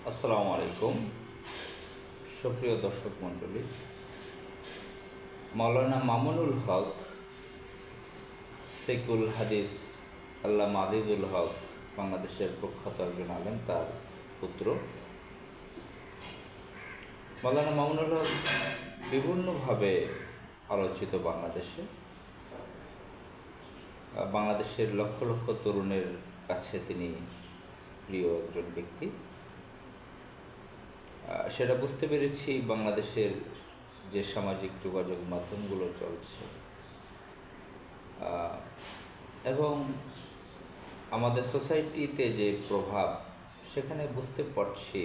আসসালামু আলাইকুম সুপ্রিয় দর্শক মণ্ডলী। মাওলানা মামুনুল হক সেকুল হাদিস আল্লামা আজিজুল হক বাংলাদেশের প্রখ্যাত একজন আলেম, তার পুত্র। মাওলানা মামুনুল হক বিভিন্নভাবে আলোচিত বাংলাদেশের লক্ষ লক্ষ তরুণের কাছে তিনি প্রিয় একজন ব্যক্তি। সেটা বুঝতে পেরেছি বাংলাদেশের যে সামাজিক যোগাযোগ মাধ্যমগুলো চলছে এবং আমাদের সোসাইটিতে যে প্রভাব, সেখানে বুঝতে পারছি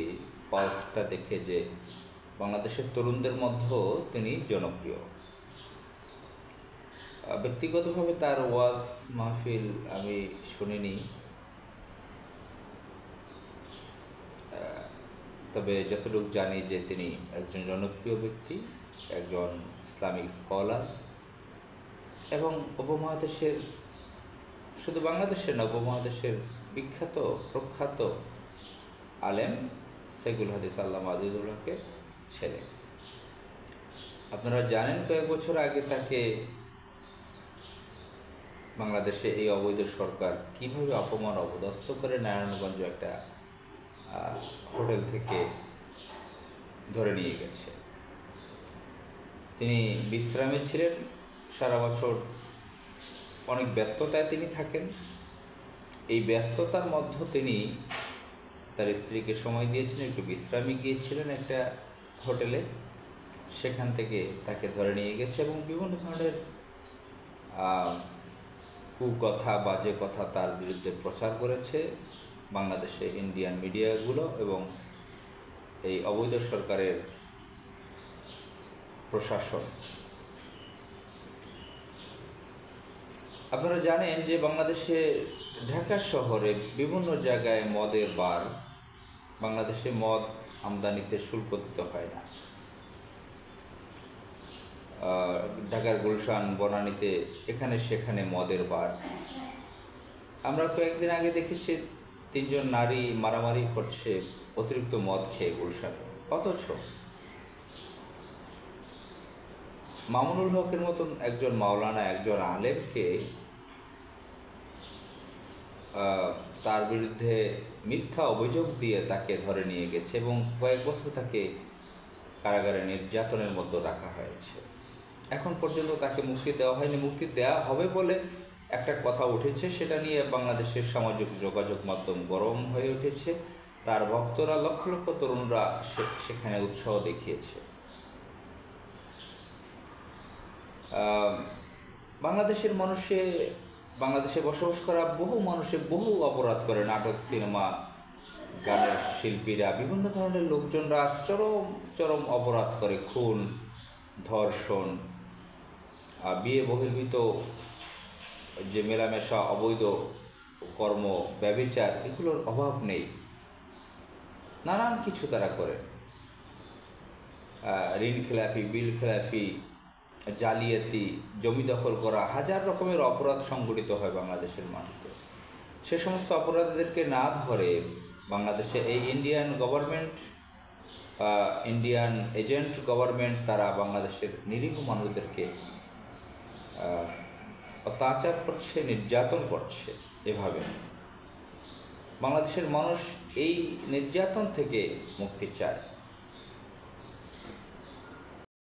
পালসটা দেখে যে বাংলাদেশের তরুণদের মধ্যেও তিনি জনপ্রিয়। ব্যক্তিগতভাবে তার ওয়াজ মাহফিল আমি শুনিনি, তবে যতটুকু জানি যে তিনি একজন জনপ্রিয় ব্যক্তি, একজন ইসলামিক স্কলার এবং উপমহাদেশের, শুধু বাংলাদেশের না, উপমহাদেশের বিখ্যাত প্রখ্যাত আলেম সেকুল হাদিস আল্লামা আজিজুল হকের ছেলে। আপনারা জানেন কয়েক বছর আগে তাকে বাংলাদেশে এই অবৈধ সরকার কীভাবে অপমান অপদস্থ করে নারায়ণগঞ্জ একটা হোটেল থেকে ধরে নিয়ে গেছে। তিনি বিশ্রামে ছিলেন, সারা বছর অনেক ব্যস্ততায় তিনি থাকেন। এই ব্যস্ততার মধ্যে তিনি তার স্ত্রীকে সময় দিয়েছিলেন, একটু বিশ্রামে গিয়েছিলেন একটা হোটেলে। সেখান থেকে তাকে ধরে নিয়ে গেছে এবং বিভিন্ন ধরনের কুকথা, বাজে কথা তার বিরুদ্ধে প্রচার করেছে বাংলাদেশে ইন্ডিয়ান মিডিয়াগুলো এবং এই অবৈধ সরকারের প্রশাসন। আপনারা জানেন যে বাংলাদেশে ঢাকা শহরে বিভিন্ন জায়গায় মদের বার, বাংলাদেশে মদ আমদানিতে শুল্ক দিতে হয় না। ঢাকার গুলশান, বনানীতে এখানে সেখানে মদের বার। আমরা কয়েকদিন আগে দেখেছি 3 জন নারী মারামারি করছে অতিরিক্ত মদ খেয়ে গুলশানে। অথচ মামুনুল হকের মতন একজন মাওলানা, একজন আলেমকে তার বিরুদ্ধে মিথ্যা অভিযোগ দিয়ে তাকে ধরে নিয়ে গেছে এবং কয়েক বছর তাকে কারাগারে নির্যাতনের মধ্যে রাখা হয়েছে। এখন পর্যন্ত তাকে মুক্তি দেওয়া হয়নি। মুক্তি দেওয়া হবে বলে একটা কথা উঠেছে, সেটা নিয়ে বাংলাদেশের সামাজিক যোগাযোগ মাধ্যম গরম হয়ে উঠেছে। তার ভক্তরা, লক্ষ লক্ষ তরুণরা সেখানে উৎসাহ দেখিয়েছে। বাংলাদেশে বসবাস করা বহু মানুষে বহু অপরাধ করে। নাটক, সিনেমা, গানের শিল্পীরা, বিভিন্ন ধরনের লোকজনরা চরম চরম অপরাধ করে। খুন, ধর্ষণ, বিয়ে বহির্ভূত যে মেলামেশা, অবৈধ কর্ম, ব্যভিচার, এগুলোর অভাব নেই। নানান কিছু তারা করে। ঋণ খেলাপি, বিল খেলাপি, জালিয়াতি, জমি দখল করা, হাজার রকমের অপরাধ সংঘটিত হয় বাংলাদেশের মাটিতে। সে সমস্ত অপরাধীদেরকে না ধরে বাংলাদেশে এই Indian government, Indian agent government, তারা বাংলাদেশের নিরীহ মানুষদেরকে অত্যাচার করছে, নির্যাতন করছে। এভাবে বাংলাদেশের মানুষ এই নির্যাতন থেকে মুক্তি চায়।